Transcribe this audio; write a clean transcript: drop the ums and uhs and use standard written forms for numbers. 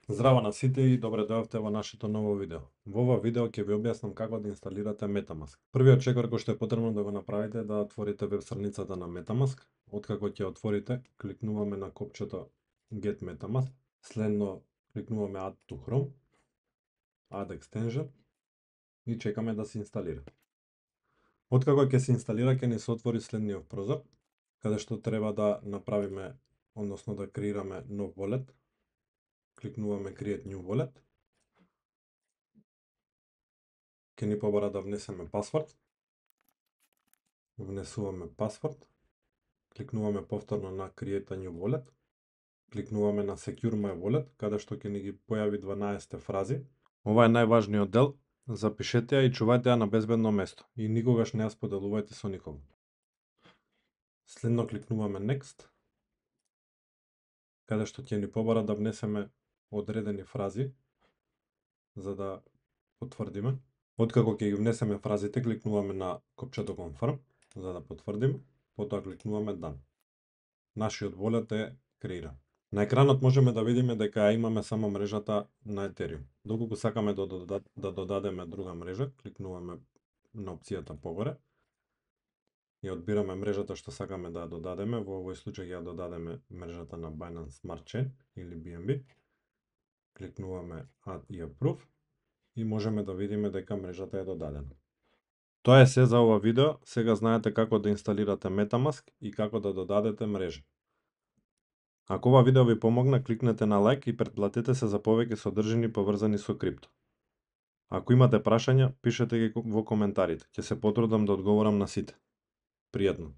Здраво на сите и добре дојавте во нашето ново видео. Во ова видео ќе ви објаснам како да инсталирате MetaMask. Првиот чекор кој што е потребно да го направите е да отворите веб страницата на MetaMask. Откако ќе отворите, кликнуваме на копчето Get MetaMask, следно кликнуваме Add to Chrome, Add Extension и чекаме да се инсталира. Откако ќе се инсталира, ќе ни се отвори следниот прозор, каде што треба да направиме, односно да креираме нов wallet. Кликнуваме Create New Wallet. Ќе ни побара да внесеме пасворд. Внесуваме пасворд. Кликнуваме повторно на Create a New Wallet. Кликнуваме на Secure My Wallet, каде што ќе ни ги појави 12 фрази. Ова е најважниот дел. Запишете ја и чувајте ја на безбедно место и никогаш не ја споделувајте со никого. Следно кликнуваме Next, каде што ќе ни побара да внесеме одредени фрази за да потврдиме. Откако ќе ги внесеме фразите, кликнуваме на копчето Confirm за да потврдиме, потоа кликнуваме Done. Нашиот wallet е креиран. На екранот можеме да видиме дека ја имаме само мрежата на Ethereum. Доколку сакаме да додадеме друга мрежа, кликнуваме на опцијата погоре и одбираме мрежата што сакаме да ја додадеме. Во овој случај ја додадеме мрежата на Binance Smart Chain или BNB. Кликнуваме Add и Approve и можеме да видиме дека мрежата е додадена. Тоа е се за ова видео. Сега знаете како да инсталирате MetaMask и како да додадете мрежа. Ако ова видео ви помогна, кликнете на лайк и претплатете се за повеќе содржини поврзани со крипто. Ако имате прашања, пишете ги во коментарите. Ќе се потрудам да одговорам на сите. Пријатно!